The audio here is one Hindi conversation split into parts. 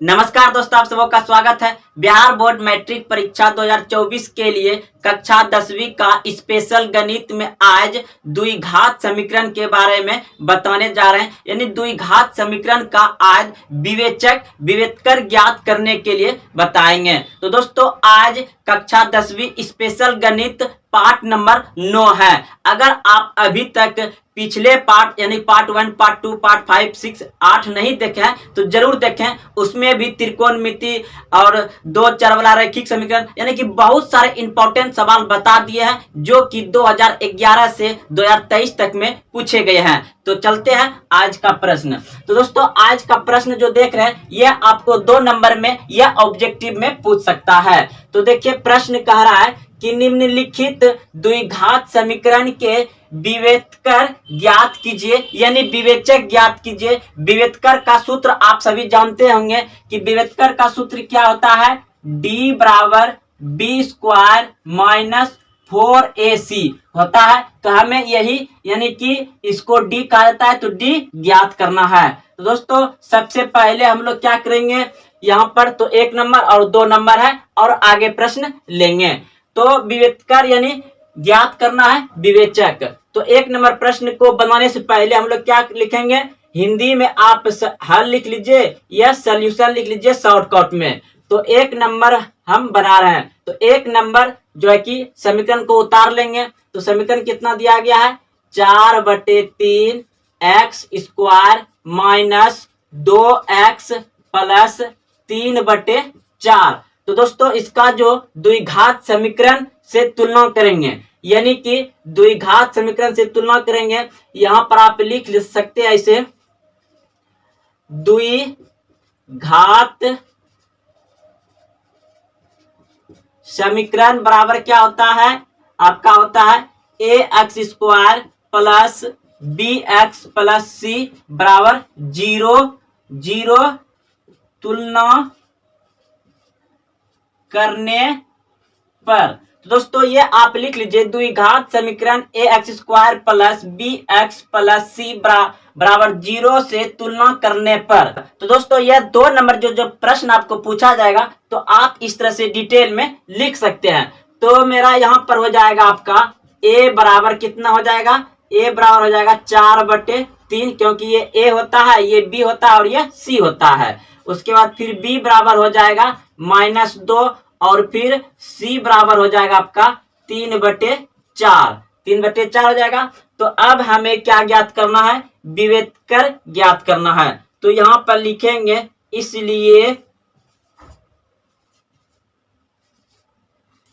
नमस्कार दोस्तों, आप सबों का स्वागत है। बिहार बोर्ड मैट्रिक परीक्षा 2024 के लिए कक्षा 10वीं का स्पेशल गणित में आज द्विघात समीकरण के बारे में बताने जा रहे हैं। यानी द्विघात समीकरण का आज विवेचक ज्ञात करने के लिए बताएंगे। तो दोस्तों आज कक्षा 10वीं स्पेशल गणित पार्ट नंबर 9 है। अगर आप अभी तक पिछले पार्ट यानी पार्ट 1, पार्ट 2, पार्ट 5, 6, 8 नहीं देखे हैं तो जरूर देखें। उसमें भी त्रिकोणमिति और दो चर वाला रैखिक समीकरण यानी कि बहुत सारे इंपॉर्टेंट सवाल बता दिए हैं जो कि 2011 से 2023 तक में पूछे गए हैं। तो चलते हैं आज का प्रश्न। तो दोस्तों आज का प्रश्न जो देख रहे हैं यह आपको 2 नंबर में या ऑब्जेक्टिव में पूछ सकता है। तो देखिए प्रश्न कह रहा है कि निम्नलिखित द्विघात समीकरण के विवेचकर ज्ञात कीजिए, यानी विवेचक ज्ञात कीजिए। विवेचकर का सूत्र आप सभी जानते होंगे कि विवेचकर का सूत्र क्या होता है, d बराबर b स्क्वायर माइनस 4ac होता है। तो हमें यही यानी कि इसको d कहा जाता है, तो d ज्ञात करना है। तो दोस्तों सबसे पहले हम लोग क्या करेंगे, यहाँ पर तो 1 नंबर और 2 नंबर है और आगे प्रश्न लेंगे। तो विवेचकर यानी ज्ञात करना है विवेचक। तो 1 नंबर प्रश्न को बनाने से पहले हम लोग क्या लिखेंगे, हिंदी में आप हल लिख लीजिए या सॉल्यूशन लिख लीजिए शॉर्टकट में। तो 1 नंबर हम बना रहे हैं। तो 1 नंबर जो है कि समीकरण को उतार लेंगे। तो समीकरण कितना दिया गया है, 4/3 x square minus 2x plus 3/4। तो दोस्तों इसका जो द्विघात समीकरण से तुलना करेंगे, यानी कि द्विघात समीकरण से तुलना करेंगे। यहां पर आप लिख सकते हैं ऐसे, द्विघात समीकरण बराबर क्या होता है, आपका होता है ax square plus bx plus c बराबर 0 तुलना करने पर। तो दोस्तों ये आप लिख लीजिए, द्विघात समीकरण ax square plus bx plus c बराबर 0 से तुलना करने पर। तो दोस्तों यह 2 नंबर जो प्रश्न आपको पूछा जाएगा तो आप इस तरह से डिटेल में लिख सकते हैं। तो मेरा यहाँ पर हो जाएगा आपका a बराबर कितना हो जाएगा, a बराबर हो जाएगा 4/3, क्योंकि ये a होता है, ये b होता है और ये c होता है। उसके बाद फिर b बराबर हो जाएगा -2 और फिर c बराबर हो जाएगा आपका 3/4 हो जाएगा। तो अब हमें क्या ज्ञात करना है, विवेचकर ज्ञात करना है। तो यहां पर लिखेंगे, इसलिए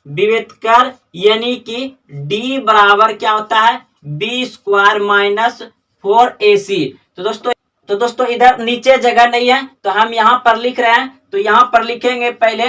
विवेचकर यानी कि d बराबर क्या होता है, b स्क्वायर माइनस 4ac। तो दोस्तों इधर नीचे जगह नहीं है तो हम यहाँ पर लिख रहे हैं। तो यहाँ पर लिखेंगे, पहले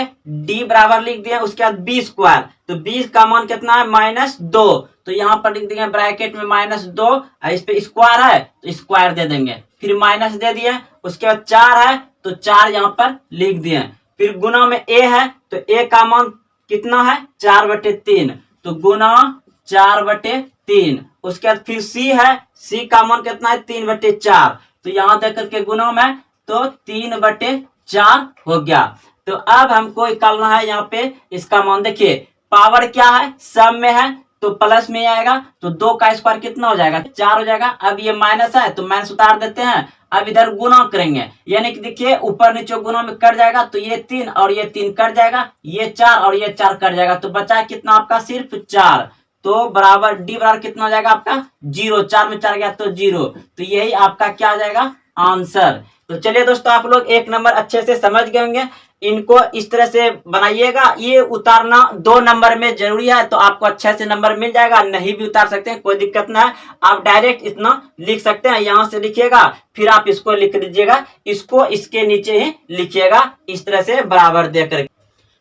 d बराबर लिख दिए, उसके बाद b स्क्वायर। तो b का मान कितना है, -2। तो यहाँ पर लिख देंगे ब्रैकेट में -2, इस पे स्क्वायर है तो स्क्वायर दे देंगे, फिर माइनस दे दिए। उसके बाद 4 है तो 4 यहाँ पर लिख दिए। फिर गुना में a है तो a का मान कितना है, 4/3, तो गुना 4/3। उसके बाद फिर c है, c का मान कितना है, 3/4। तो यहाँ देख करके गुना में तो 3/4 हो गया। तो अब हमको निकालना है यहाँ पे इसका मान। देखिए पावर क्या है, सब में है तो प्लस में आएगा, तो 2 का स्क्वायर कितना हो जाएगा, 4 हो जाएगा। अब ये माइनस है तो माइनस उतार देते हैं। अब इधर गुना करेंगे, यानी कि देखिए ऊपर नीचे गुना में कट जाएगा, तो ये 3 और ये 3 कट जाएगा, ये 4 और ये 4 कट जाएगा, तो बचा कितना आपका, सिर्फ 4। तो बराबर d बराबर कितना हो जाएगा आपका 0, 4 में 4 गया तो 0। तो यही आपका क्या आ जाएगा आंसर। तो चलिए दोस्तों आप लोग 1 नंबर अच्छे से समझ गए होंगे। इनको इस तरह से बनाइएगा, ये उतारना 2 नंबर में जरूरी है, तो आपको अच्छे से नंबर मिल जाएगा। नहीं भी उतार सकते हैं, कोई दिक्कत ना है, आप डायरेक्ट इतना लिख सकते हैं। यहाँ से लिखिएगा, फिर आप इसको लिख लीजिएगा, इसको इसके नीचे ही लिखिएगा इस तरह से बराबर देकर।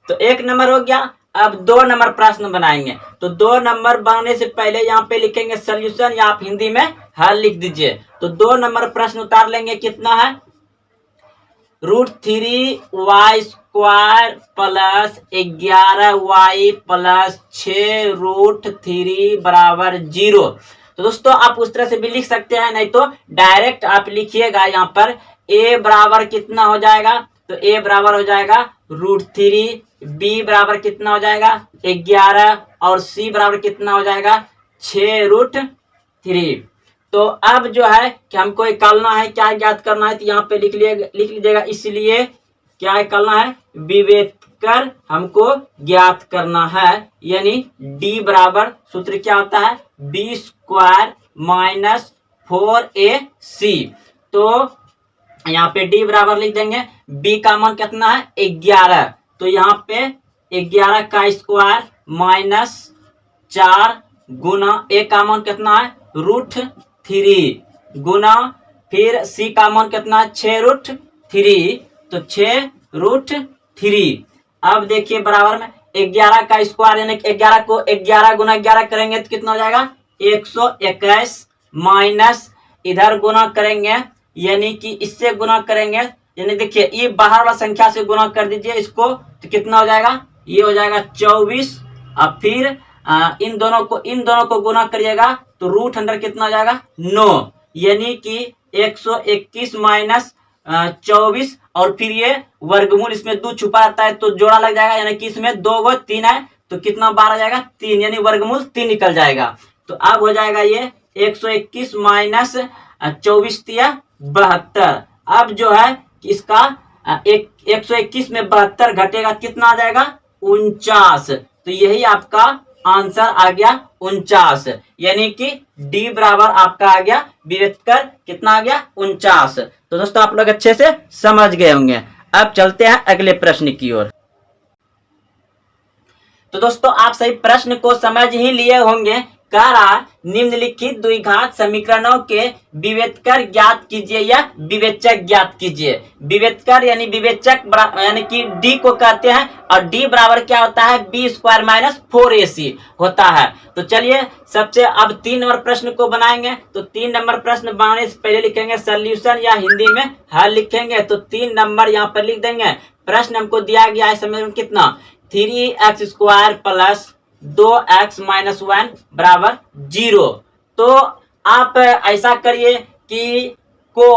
तो 1 नंबर हो गया। अब 2 नंबर प्रश्न बनाएंगे। तो 2 नंबर बनाने से पहले यहाँ पे लिखेंगे सॉल्यूशन, या आप हिंदी में हल लिख दीजिए। तो 2 नंबर प्रश्न उतार लेंगे, कितना है, √3y square plus 11y plus 6√3 बराबर 0। तो दोस्तों आप उस तरह से भी लिख सकते हैं, नहीं तो डायरेक्ट आप लिखिएगा। यहाँ पर a बराबर कितना हो जाएगा, तो a बराबर हो जाएगा √3, b बराबर कितना हो जाएगा 11 और c बराबर कितना हो जाएगा 6√3। तो अब जो है कि हमको निकालना है, क्या ज्ञात करना है, तो यहाँ पे लिख लीजिएगा। इसलिए क्या निकालना है, विवेककर हमको ज्ञात करना है, यानी d बराबर सूत्र क्या होता है b² - 4ac। तो यहाँ पे d बराबर लिख देंगे, b का मान कितना है 11, तो यहाँ पे 11 का स्क्वायर -4 गुना a का मान कितना है √3 गुना फिर c का मान कितना है 6√3, तो 6√3। अब देखिए बराबर में 11 का स्क्वायर यानी 11 को 11 गुना 11 करेंगे तो कितना हो जाएगा 121 माइनस इधर गुना करेंगे यानी कि इससे गुना करेंगे, यानी देखिए ये बाहर वाला संख्या से गुना कर दीजिए इसको, तो कितना हो जाएगा, ये हो जाएगा 24। अब फिर इन दोनों को गुना करिएगा तो रूट अंदर कितना हो जाएगा 9, यानी कि 121 माइनस 24 और फिर ये वर्गमूल इसमें 2 छुपा रहता है तो जोड़ा लग जाएगा, यानी कि इसमें 2 गो 3 है तो कितना बार आ जाएगा 3, यानी वर्गमूल 3 निकल जाएगा। तो अब हो जाएगा ये 121 माइनस 24 × 72। अब जो है इसका 121 में 72 घटेगा कितना आ जाएगा 49, तो यही आपका आंसर आ गया 49, यानी कि डी बराबर आपका आ गया विवेककर कितना आ गया 49। तो दोस्तों आप लोग अच्छे से समझ गए होंगे। अब चलते हैं अगले प्रश्न की ओर। तो दोस्तों आप सही प्रश्न को समझ ही लिए होंगे। कह रहा निम्नलिखित द्विघात समीकरणों के विवेककर ज्ञात कीजिए या विवेचक ज्ञात कीजिए। विवेककर यानी विवेचक यानी कि डी को कहते हैं और डी बराबर क्या होता है b² - 4ac होता है। तो चलिए सबसे अब 3 नंबर प्रश्न को बनाएंगे। तो 3 नंबर प्रश्न बनाने से पहले लिखेंगे सोल्यूशन या हिंदी में हल लिखेंगे। तो 3 नंबर यहाँ पर लिख देंगे। प्रश्न हमको दिया गया है समीकरण कितना 3x² + 2x - 1 बराबर 0। तो आप ऐसा करिए कि को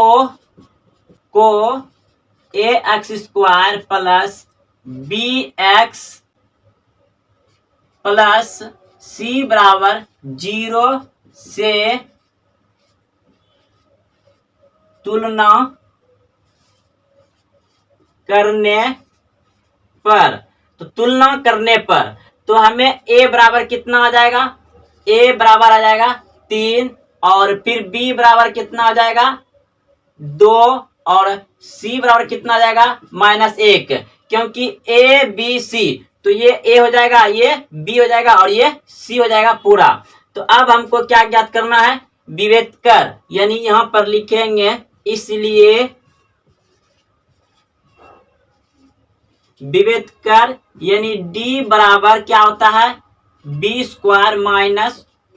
ax² + bx + c बराबर 0 से तुलना करने पर, तो तुलना करने पर तो हमें a बराबर कितना आ जाएगा, a बराबर आ जाएगा 3 और फिर b बराबर कितना आ जाएगा 2 और c बराबर कितना आ जाएगा -1, क्योंकि a b c तो ये a हो जाएगा, ये b हो जाएगा और ये c हो जाएगा पूरा। तो अब हमको क्या ज्ञात करना है विवेककर, यानी यहां पर लिखेंगे इसलिए विवेककर यानी d बराबर क्या होता है b² -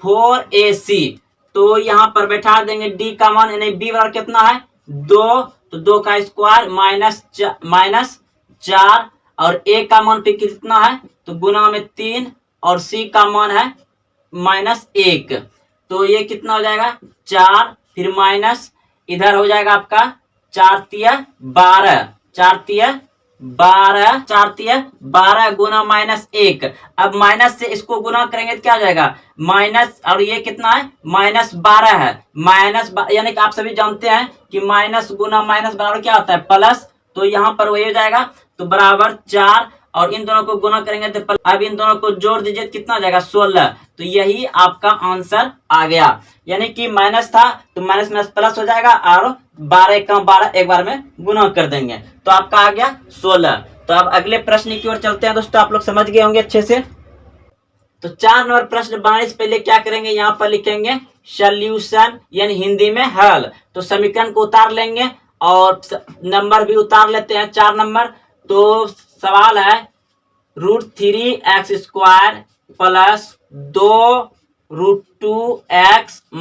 4ac। तो यहाँ पर बैठा देंगे d का मान, यानी b बराबर कितना है 2, तो 2 का स्क्वायर -4 और a का मान फिर कितना है तो गुना में 3 और c का मान है -1, तो ये कितना हो जाएगा 4 फिर माइनस इधर हो जाएगा आपका 4 × 12, 4 × 12 गुना -1। अब माइनस से इसको गुना करेंगे तो क्या हो जाएगा माइनस, और ये कितना है -12 है, यानी कि आप सभी जानते हैं कि माइनस गुना माइनस बराबर क्या होता है प्लस। तो यहाँ पर वही हो जाएगा तो बराबर 4 और इन दोनों को गुना करेंगे तो अब इन दोनों को जोड़ दीजिए कितना हो जाएगा 16। तो यही आपका आंसर आ गया, यानी कि माइनस था तो माइनस माइनस प्लस हो जाएगा और 12 × 12 एक बार में गुना कर देंगे तो आपका आ गया 16। तो अब अगले प्रश्न की ओर चलते हैं। दोस्तों आप लोग समझ गए होंगे अच्छे से। तो 4 नंबर प्रश्न बनाने से पहले क्या करेंगे, यहाँ पर लिखेंगे सॉल्यूशन यानी हिंदी में हल। तो समीकरण को उतार लेंगे और नंबर भी उतार लेते हैं 4 नंबर। तो सवाल है √3x² + 2√2x -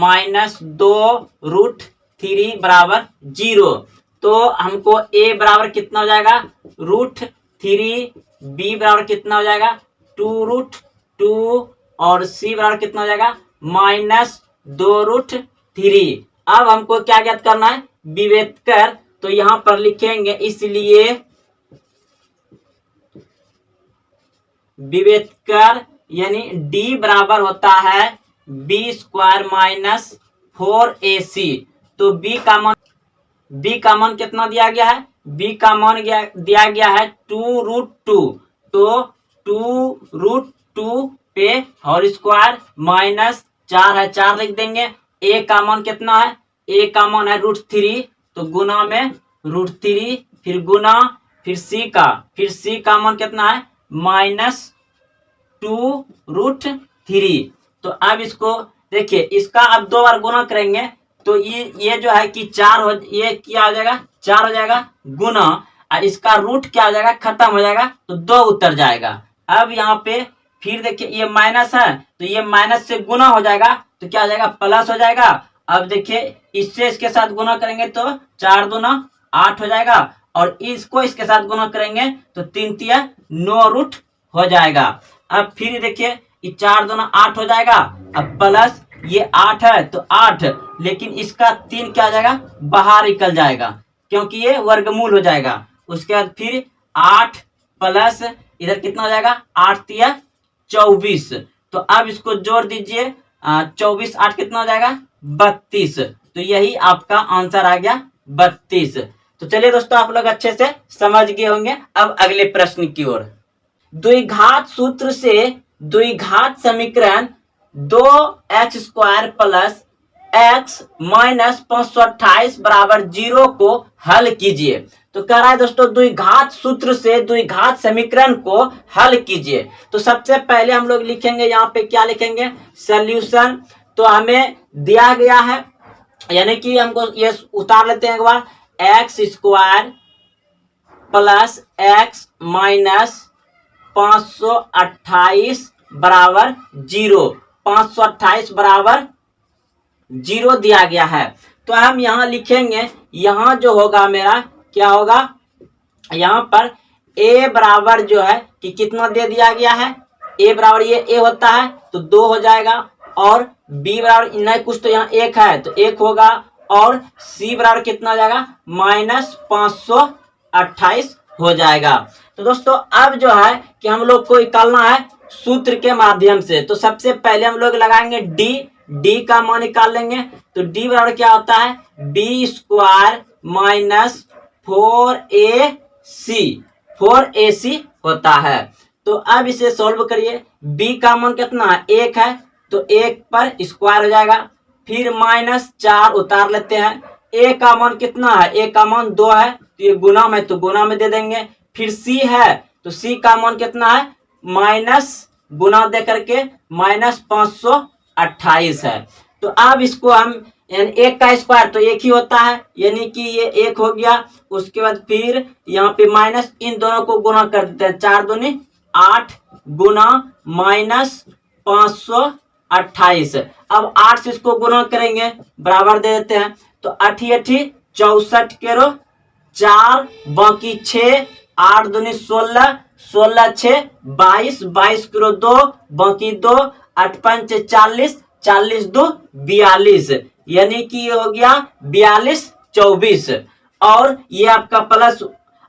2√3 बराबर 0। तो हमको a बराबर कितना हो जाएगा √3, b बराबर कितना हो जाएगा 2√2 और c बराबर कितना हो जाएगा -2√3। अब हमको क्या ज्ञात करना है विवेककर। तो यहाँ पर लिखेंगे इसलिए विभेदकर यानी डी बराबर होता है बी स्क्वायर माइनस 4ac। तो बी का मान कितना दिया गया है? बी का मान दिया गया है 2√2। तो 2√2 पे होल स्क्वायर माइनस 4 है, 4 लिख देंगे। ए का मान कितना है? ए का मान है √3, तो गुना में √3, फिर गुना, फिर सी का मान कितना है? -2√3। तो अब इसको देखिए, इसका अब 2 बार गुना करेंगे तो ये जो है कि 4 हो, ये क्या हो जाएगा? 4 हो जाएगा गुना, और इसका रूट क्या हो जाएगा? खत्म हो जाएगा, तो 2 उतर जाएगा। अब यहाँ पे फिर देखिए ये माइनस है, तो ये माइनस से गुना हो जाएगा, तो क्या हो जाएगा? प्लस हो जाएगा। अब देखिए इससे इसके साथ गुना करेंगे तो 4 दूना 8 हो जाएगा, और इसको इसके साथ गुना करेंगे तो 3 तिया 9 रूट हो जाएगा। अब फिर देखिए ये 4 दूना 8 हो जाएगा, अब प्लस ये 8 है तो 8, लेकिन इसका 3 क्या हो जाएगा? बाहर निकल जाएगा, क्योंकि ये वर्गमूल हो जाएगा। उसके बाद फिर 8 प्लस इधर कितना हो जाएगा? 8 तिया 24। तो अब इसको जोड़ दीजिए, 24 8 कितना हो जाएगा? 32। तो यही आपका आंसर आ गया 32। तो चलिए दोस्तों, आप लोग अच्छे से समझ गए होंगे। अब अगले प्रश्न की ओर। द्विघात सूत्र से द्विघात समीकरण 2h² प्लस x माइनस 528 बराबर 0 को हल कीजिए। तो कह रहा है दोस्तों, द्विघात सूत्र से द्विघात समीकरण को हल कीजिए। तो सबसे पहले हम लोग लिखेंगे, यहाँ पे क्या लिखेंगे? सॉल्यूशन। तो हमें दिया गया है, यानी कि हमको ये उतार लेते हैं एक बार, x² प्लस x माइनस 528 बराबर 0। 528 बराबर 0 दिया गया है। तो हम यहाँ लिखेंगे, यहाँ जो होगा मेरा क्या होगा? यहाँ पर a बराबर जो है कि कितना दे दिया गया है? a बराबर ये a होता है तो 2 हो जाएगा, और b बराबर नहीं कुछ तो यहाँ 1 है तो 1 होगा, और c बराबर कितना हो जाएगा? -528 हो जाएगा। तो दोस्तों अब जो है कि हम लोग को निकालना है सूत्र के माध्यम से। तो सबसे पहले हम लोग लगाएंगे डी का मान निकाल लेंगे। तो डी बराबर क्या होता है? b² माइनस 4ac होता है। तो अब इसे सॉल्व करिए। b का मान कितना है? 1 है, तो 1 पर स्क्वायर हो जाएगा, फिर -4 उतार लेते हैं। a का मान कितना है? a का मान 2 है, तो ये गुना में, तो गुना में दे देंगे। फिर c है, तो c का मान कितना है? माइनस गुना दे करके -528 है। तो अब इसको हम, यानी 1 का स्क्वायर तो 1 ही होता है, यानी कि ये 1 हो गया। उसके बाद फिर यहाँ पे माइनस, इन दोनों को गुना कर देते हैं, 4 दूनी 8 गुना -528। अब 8 से इसको गुना करेंगे, बराबर दे देते हैं। तो 8 64 केरो 4 बाकी 6, 8 दूनी 16, 16 6 22, 22 करो 2 बाकी 2, 8 5 40, 40 2 42, यानी कि ये हो गया 42 24। और ये आपका प्लस,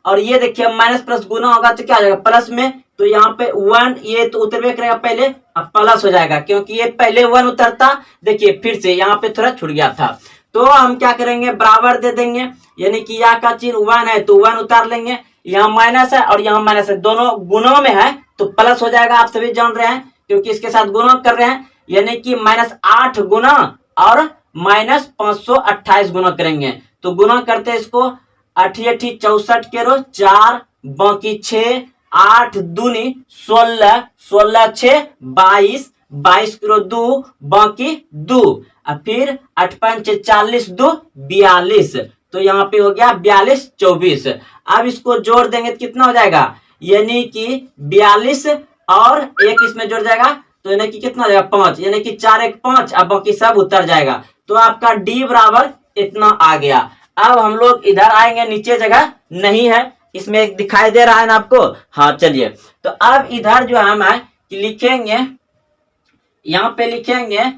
और ये देखिए माइनस प्लस गुना होगा तो क्या हो जाएगा? प्लस में, तो यहाँ पे 1 ये तो उतरवे करेगा पहले, अब प्लस हो जाएगा, क्योंकि ये पहले 1 उतरता। देखिए फिर से यहाँ पे थोड़ा छूट गया था, तो हम क्या करेंगे? बराबर दे देंगे, यानी कि यहाँ का चिन्ह 1 है तो 1 उतार लेंगे। यहाँ माइनस है और यहाँ माइनस है, दोनों गुणों में है तो प्लस हो जाएगा, आप सभी जान रहे हैं, क्योंकि इसके साथ गुणा कर रहे हैं। यानी कि -8 गुना और -528 गुना करेंगे। तो गुना करते हैं इसको, 8 64 केरो 4 बाकी 6, 8 दूनी 16, 16 6 22, 22 करो 2 बाकी 2, और फिर 8 5 40 2 42। तो यहाँ पे हो गया 42 24। अब इसको जोड़ देंगे तो कितना हो जाएगा? यानी कि 42 और 1 इसमें जुड़ जाएगा, तो यानी कि कितना हो जाएगा? 5, यानी कि 4 1 5, अब बाकी सब उतर जाएगा। तो आपका डी बराबर इतना आ गया। अब हम लोग इधर आएंगे, नीचे जगह नहीं है, इसमें एक दिखाई दे रहा है ना आपको? हाँ चलिए, तो अब इधर जो हम है कि लिखेंगे, यहाँ पे लिखेंगे,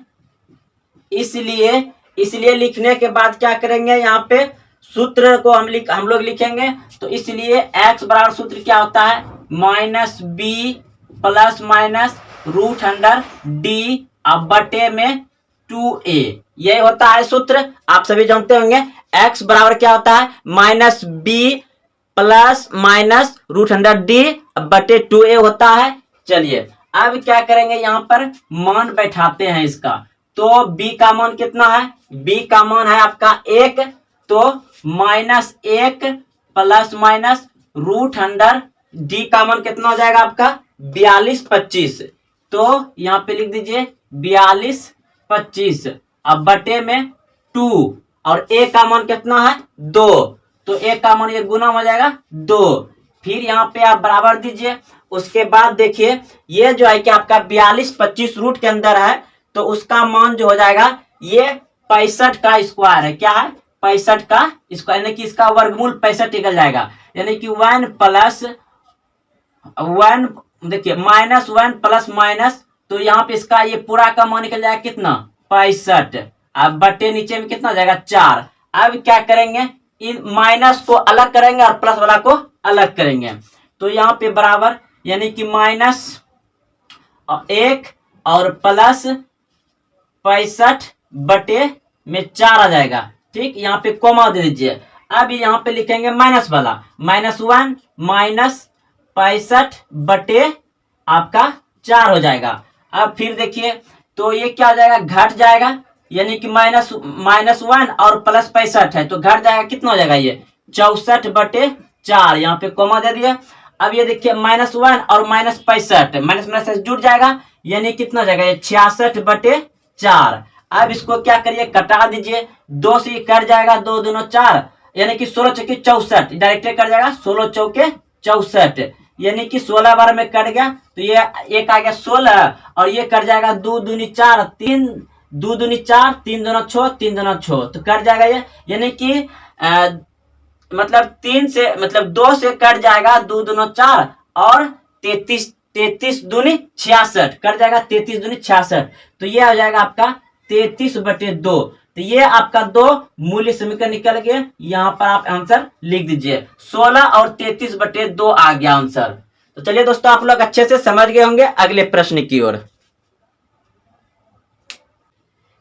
इसलिए लिखने के बाद क्या करेंगे? यहाँ पे सूत्र को हम लोग लिखेंगे। तो इसलिए x बराबर सूत्र क्या होता है? -b plus minus root under d अब बटे में 2a, ये होता है सूत्र, आप सभी जानते होंगे। x बराबर क्या होता है minus b plus minus root under d बटे 2a होता है। चलिए अब क्या करेंगे, यहाँ पर मान बैठाते हैं इसका। तो b का मान कितना है, b का मान है आपका 1, तो -1 plus minus root under d का मान कितना हो जाएगा आपका 42/25। तो यहाँ पे लिख दीजिए 42/25 अब बटे में 2 और a का मान कितना है 2, तो a का मान ये गुना हो जाएगा 2। फिर यहाँ पे आप बराबर दीजिए। उसके बाद देखिए ये जो है कि आपका 42/25 रूट के अंदर है, तो उसका मान जो हो जाएगा ये 65 का स्क्वायर है। क्या है 65 का स्क्वायर, यानी कि इसका वर्गमूल 65 निकल जाएगा। यानी कि 1 प्लस 1 देखिए -1 प्लस माइनस, तो यहाँ पे इसका ये पूरा का मान निकल जाएगा कितना 65। अब बटे नीचे में कितना हो जाएगा 4। अब क्या करेंगे, इन माइनस को अलग करेंगे और प्लस वाला को अलग करेंगे। तो यहाँ पे बराबर यानी कि -1 और प्लस 65/4 आ जाएगा। ठीक, यहाँ पे कोमा दे दीजिए। अब यहाँ पे लिखेंगे माइनस वाला, -1 माइनस 65/4 आपका 4 हो जाएगा। अब फिर देखिए तो ये क्या हो जाएगा घट जाएगा, यानी कि -1 और प्लस 65 है तो घट जाएगा, कितना हो जाएगा ये 64/4, यहाँ पे कोमा दे दिया। अब ये देखिए -1 और -65 माइनस से जुड़ जाएगा, यानी कितना हो जाएगा ये 66/4। अब इसको क्या करिए कटा दीजिए, 2 से कट जाएगा, 2 दूनो 4, यानी कि 16 चौके 64 डायरेक्ट कट जाएगा, 16 चौके 64, यानी कि 16 बार में कट गया, तो ये एक आ गया 16 और ये कट जाएगा 2 दूनी 4, 3 2 दूनी 4, 3 दूना 6, 3 दूना 6, तो कट जाएगा ये, यानी कि मतलब 3 से मतलब 2 से कट जाएगा, 2 दूना 4 और 33 दूनी 66 कट जाएगा, 33 दूनी 66, तो ये आ जाएगा आपका 33/2। तो ये आपका 2 मूल्य समीकरण निकल गए। यहाँ पर आप आंसर लिख दीजिए, 16 और 33/2 आ गया आंसर। तो चलिए दोस्तों आप लोग अच्छे से समझ गए होंगे। अगले प्रश्न की ओर,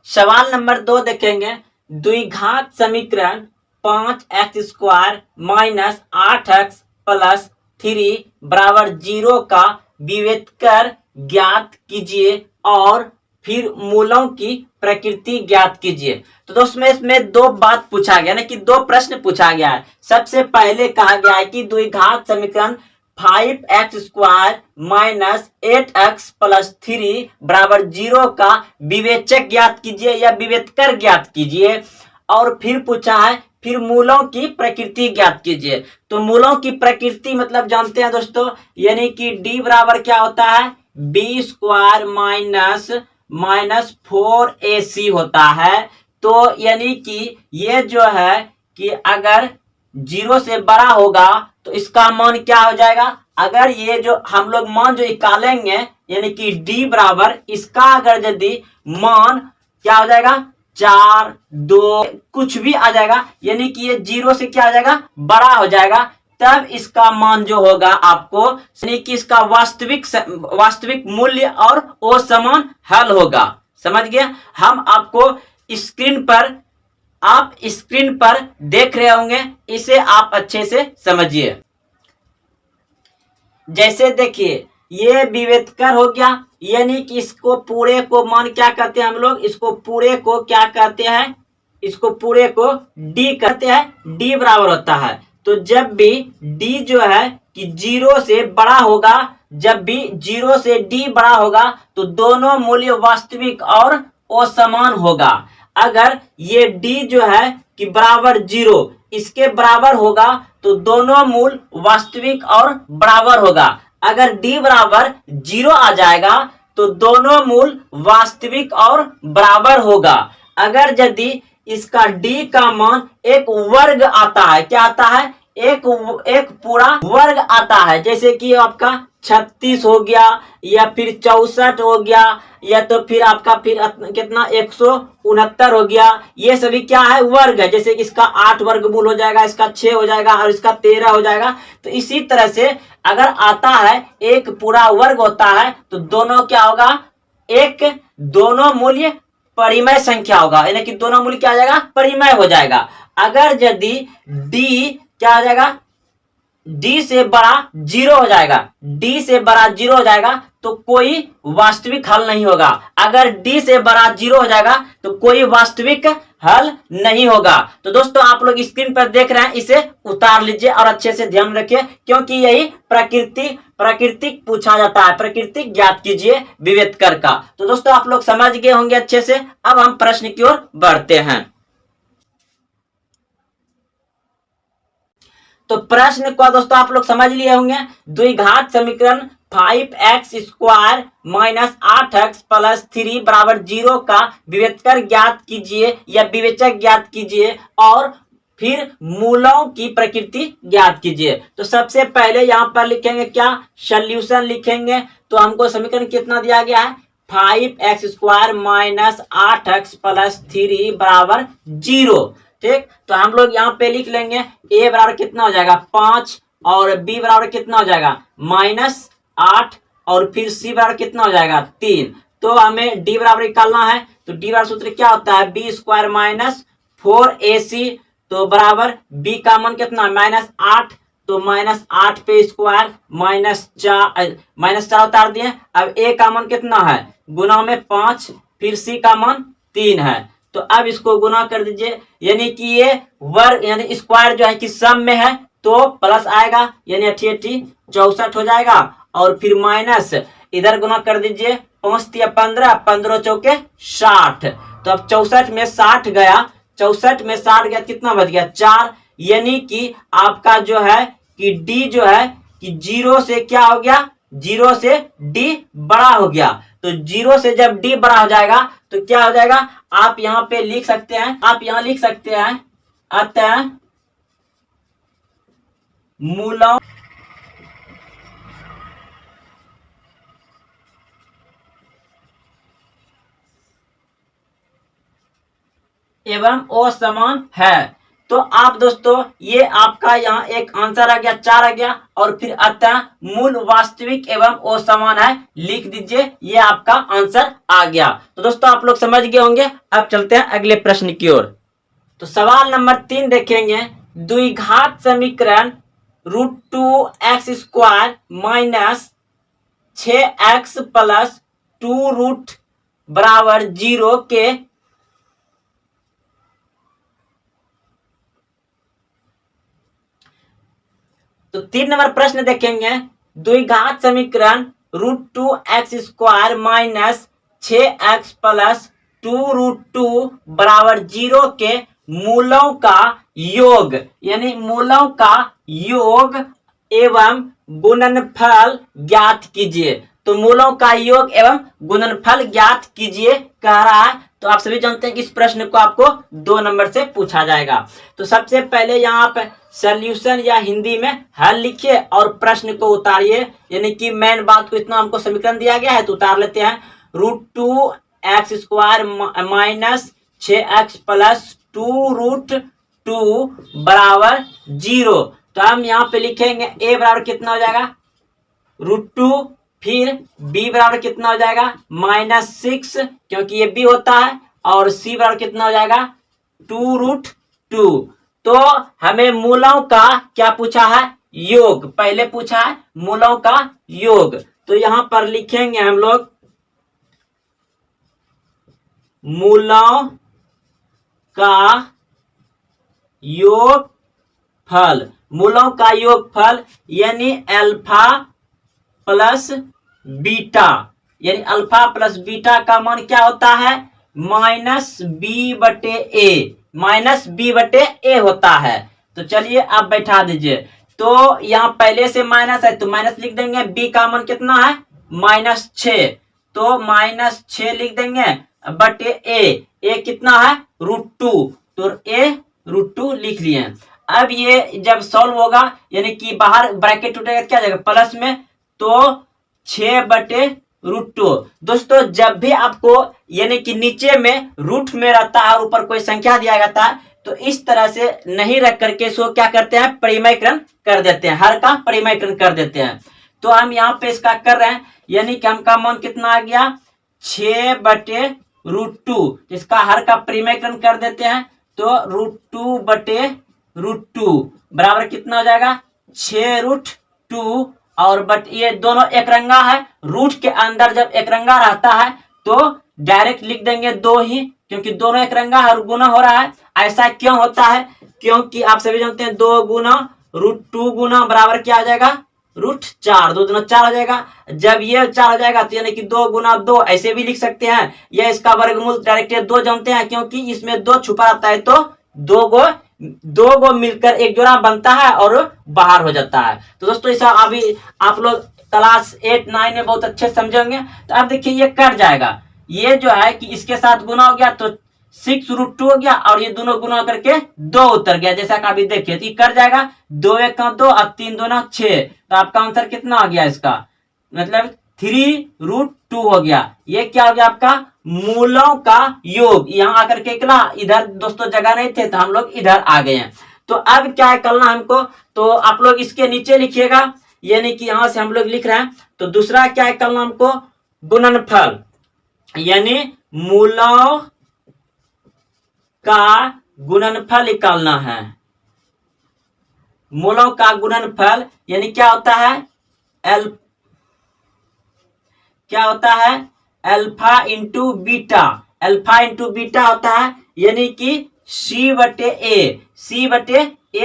सवाल नंबर 2 देखेंगे। द्विघात समीकरण 5x² माइनस 8x प्लस 3 बराबर 0 का विवेतकर ज्ञात कीजिए और फिर मूलों की प्रकृति ज्ञात कीजिए। तो दोस्तों इसमें 2 बात पूछा गया, ना कि 2 प्रश्न पूछा गया है। सबसे पहले कहा गया है कि द्विघात समीकरण 5x² माइनस 8x प्लस 3 बराबर 0 का विवेचक ज्ञात कीजिए या विवेतकर ज्ञात कीजिए, और फिर पूछा है फिर मूलों की प्रकृति ज्ञात कीजिए। तो मूलों की प्रकृति मतलब जानते हैं दोस्तों, यानी कि d बराबर क्या होता है b² माइनस 4ac होता है। तो यानी कि ये जो है कि अगर 0 से बड़ा होगा तो इसका मान क्या हो जाएगा, अगर ये जो हम लोग मान जो निकालेंगे यानी कि d बराबर इसका अगर यदि मान क्या हो जाएगा 4 2 कुछ भी आ जाएगा, यानी कि ये 0 से क्या आ जाएगा बड़ा हो जाएगा, तब इसका मान जो होगा आपको यानी कि इसका वास्तविक मूल्य और वो समान हल होगा। समझ गए। हम आपको स्क्रीन पर देख रहे होंगे, इसे आप अच्छे से समझिए। जैसे देखिए ये विवेतकर हो गया, यानी कि इसको पूरे को मान क्या कहते हैं हम लोग, इसको पूरे को क्या कहते हैं, इसको पूरे को d कहते हैं। d बराबर होता है, तो जब भी d जो है कि 0 से बड़ा होगा, जब भी 0 से d बड़ा होगा तो दोनों मूल्य वास्तविक और असमान होगा। अगर ये d जो है कि बराबर 0 इसके बराबर होगा तो दोनों मूल वास्तविक और बराबर होगा। अगर d बराबर 0 आ जाएगा तो दोनों मूल वास्तविक और बराबर होगा। अगर यदि इसका d का मान एक वर्ग आता है, क्या आता है एक पूरा वर्ग आता है, जैसे कि आपका 36 हो गया या फिर 64 हो गया या तो फिर आपका फिर कितना 169 हो गया, ये सभी क्या है वर्ग है। जैसे कि इसका 8 वर्गमूल हो जाएगा, इसका 6 हो जाएगा और इसका 13 हो जाएगा। तो इसी तरह से अगर आता है एक पूरा वर्ग होता है तो दोनों क्या होगा, एक दोनों मूल्य परिमेय संख्या होगा, यानी कि दोनों मूल्य क्या आ जाएगा, परिमेय हो जाएगा। अगर यदि डी क्या आ जाएगा, डी से बड़ा जीरो हो जाएगा, डी से बड़ा जीरो हो जाएगा तो कोई वास्तविक हल नहीं होगा। अगर डी से बड़ा जीरो हो जाएगा तो कोई वास्तविक हल नहीं होगा। तो दोस्तों आप लोग स्क्रीन पर देख रहे हैं, इसे उतार लीजिए और अच्छे से ध्यान रखिए, क्योंकि यही प्राकृतिक पूछा जाता है। प्राकृतिक ज्ञात कीजिए विवेक कर का। तो दोस्तों आप लोग समझ गए होंगे अच्छे से। अब हम प्रश्न की ओर बढ़ते हैं। तो प्रश्न को दोस्तों आप लोग समझ लिए होंगे। द्विघात समीकरण 5x² माइनस 8x प्लस 3 बराबर 0 का विवेचक ज्ञात कीजिए या विवेचक ज्ञात कीजिए और फिर मूलों की प्रकृति ज्ञात कीजिए। तो सबसे पहले यहां पर लिखेंगे क्या, सॉल्यूशन लिखेंगे। तो हमको समीकरण कितना दिया गया है, 5x² माइनस 8x प्लस 3 बराबर 0। ठीक, तो हम लोग यहाँ पे लिख लेंगे a बराबर कितना हो जाएगा 5 और b बराबर कितना हो जाएगा -8 और फिर c बराबर कितना हो जाएगा 3। तो हमें d बराबर निकालना है। तो d बराबर सूत्र क्या होता है, b² माइनस 4ac। तो बराबर b का मान कितना है -8, तो -8 पे स्क्वायर -4 उतार दिए। अब a का मान कितना है, गुना में 5, फिर c का मान 3 है। तो अब इसको गुना कर दीजिए, यानी कि ये वर्ग यानी स्क्वायर जो है कि सम में है तो प्लस आएगा, यानी 88 64 हो जाएगा। और फिर माइनस इधर गुना कर दीजिए, 5 या 15, 15 चौके 60। तो अब 64 में 60 गया, 64 में 60 गया, कितना बच गया 4। यानी कि आपका जो है कि डी जो है कि 0 से क्या हो गया, 0 से डी बड़ा हो गया। तो 0 से जब डी बड़ा हो जाएगा तो क्या हो जाएगा, आप यहां पे लिख सकते हैं, आप यहां लिख सकते हैं अतः मूलों एवं असमान है। तो आप दोस्तों ये आपका यहाँ एक आंसर आ गया, 4 आ गया। और फिर अतः मूल वास्तविक एवं असमान है, लिख दीजिए, ये आपका आंसर आ गया। तो दोस्तों आप लोग समझ गए होंगे। अब चलते हैं अगले प्रश्न की ओर। तो सवाल नंबर 3 देखेंगे। द्विघात समीकरण √2x² माइनस 6x प्लस 2 बराबर 0 के तो 3 नंबर प्रश्न देखेंगे। द्विघात समीकरण √2x² माइनस 6x प्लस 2 बराबर 0 के मूलों का योग, यानी मूलों का योग एवं गुणनफल ज्ञात कीजिए। तो मूलों का योग एवं गुणनफल ज्ञात कीजिए कह रहा है। तो आप सभी जानते हैं कि इस प्रश्न को आपको 2 नंबर से पूछा जाएगा। तो सबसे पहले यहाँ पे सॉल्यूशन या हिंदी में हल लिखिए और प्रश्न को उतारिए, यानी कि मेन बात को, इतना हमको समीकरण दिया गया है तो उतार लेते हैं। √2x² माइनस 6x प्लस 2 बराबर 0। तो हम यहाँ पे लिखेंगे a बराबर कितना हो जाएगा √2, फिर b बराबर कितना हो जाएगा -6, क्योंकि ये b होता है, और c बराबर कितना हो जाएगा 2√2। तो हमें मूलों का क्या पूछा है, योग पहले पूछा है, मूलों का योग। तो यहां पर लिखेंगे हम लोग मूलों का योगफल। मूलों का योगफल यानी अल्फा प्लस बीटा, यानी अल्फा प्लस बीटा का मान क्या होता है -b/a होता है। तो चलिए आप बैठा दीजिए। तो यहाँ पहले से माइनस है तो माइनस लिख देंगे। b का मान कितना है -6, तो -6 लिख देंगे बटे a कितना है √2, तो a √2 लिख लिए। अब ये जब सॉल्व होगा यानी कि बाहर ब्रैकेट टूटेगा, क्या जाएगा प्लस में, तो 6/√2। दोस्तों जब भी आपको यानी कि नीचे में रूट में रहता है और ऊपर कोई संख्या दिया जाता है तो इस तरह से नहीं रख करके इसको क्या करते हैं, परिमयकरण कर देते हैं, हर का परिमयकरण कर देते हैं। तो हम यहाँ पे इसका कर रहे हैं, यानी कि हम का मान कितना आ गया 6/√2, इसका हर का परिमयकरण कर देते हैं तो √2/√2 बराबर कितना हो जाएगा 6√2, और बट ये दोनों एक रंगा है, रूट के अंदर जब एक रंगा रहता है तो डायरेक्ट लिख देंगे 2 ही, क्योंकि दोनों एक रंगा है और गुना हो रहा है। ऐसा क्यों होता है, क्योंकि आप सभी जानते हैं 2 गुना √2 गुना बराबर क्या आ जाएगा √4, 2 दूना 4 हो जाएगा। जब ये 4 हो जाएगा तो यानी कि 2 गुना 2 ऐसे भी लिख सकते हैं, या इसका वर्गमूल डायरेक्ट 2 जानते हैं, क्योंकि इसमें 2 छुपा रहता है तो 2 गो मिलकर एक जोड़ा बनता है और बाहर हो जाता है। तो दोस्तों ऐसा अभी आप लोग क्लास 8-9 में बहुत अच्छे समझेंगे। तो अब देखिए ये कट जाएगा, ये जो है कि इसके साथ गुना हो गया तो 6√2 हो गया, और ये दोनों गुना करके 2 उतर गया, जैसा कि अभी देखिए तो ये कट जाएगा, 2 1 का 2 और 3 2 ना 6, तो आपका आंसर कितना आ गया इसका, मतलब 3√2 हो गया। ये क्या हो गया आपका मूलों का योग। यहाँ आकर के निकला, इधर दोस्तों जगह नहीं थे तो हम लोग इधर आ गए हैं। तो अब क्या है करना हमको, तो आप लोग इसके नीचे लिखिएगा, यानी कि यहां से हम लोग लिख रहे हैं। तो दूसरा क्या है करना हमको, गुणनफल, यानी मूलों का गुणनफल निकालना है। मूलों का गुणनफल यानी क्या होता है, क्या होता है alpha into beta, alpha into beta होता है, यानी कि C/A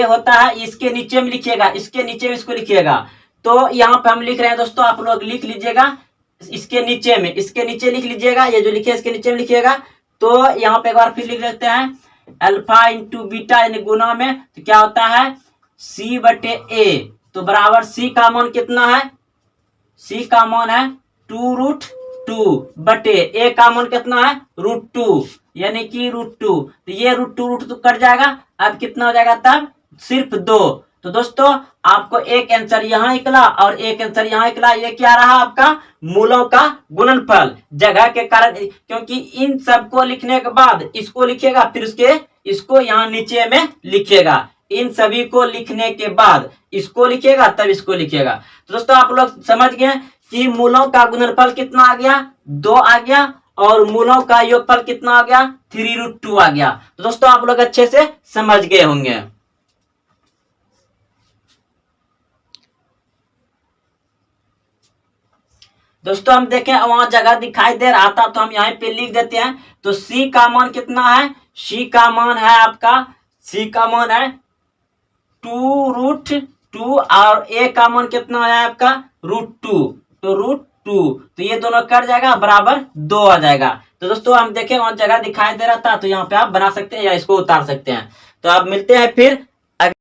होता है। इसके नीचे में लिखिएगा, इसके नीचे में इसको लिखिएगा। तो यहाँ पे हम लिख रहे हैं दोस्तों, आप लोग लिख लीजिएगा इसके नीचे में, इसके नीचे लिख लीजिएगा, ये जो लिखे इसके नीचे में लिखिएगा। तो यहाँ पे एक बार फिर लिख लेते हैं, अल्फा इंटू बीटा यानी गुना में, तो क्या होता है C/A, तो बराबर C का मान कितना है, C का मान है 2√2/A का मान कितना है √2, यानी कि √2, तो ये √2 कट जाएगा। अब कितना हो जाएगा तब सिर्फ 2। तो दोस्तों आपको एक आंसर यहाँ निकला और एक आंसर यहाँ निकला। ये क्या रहा आपका मूलों का गुणनफल, जगह के कारण, क्योंकि इन सबको लिखने के बाद इसको लिखिएगा, फिर उसके इसको यहाँ नीचे में लिखिएगा। इन सभी को लिखने के बाद इसको लिखिएगा तब इसको लिखिएगा। तो दोस्तों आप लोग समझ गए कि मूलों का गुणनफल कितना आ गया 2 आ गया, और मूलों का योगफल कितना आ गया 3√2 आ गया। तो दोस्तों आप लोग अच्छे से समझ गए होंगे। दोस्तों हम देखें वहां जगह दिखाई दे रहा था तो हम यहाँ पे लिख देते हैं। तो C का मान कितना है, C का मान है आपका, C का मान है 2√2 और A का मान कितना है आपका √2, तो √2, तो ये दोनों कट जाएगा बराबर 2 आ जाएगा। तो दोस्तों हम देखें वहां जगह दिखाई दे रहा था तो यहाँ पे आप बना सकते हैं या इसको उतार सकते हैं। तो आप मिलते हैं फिर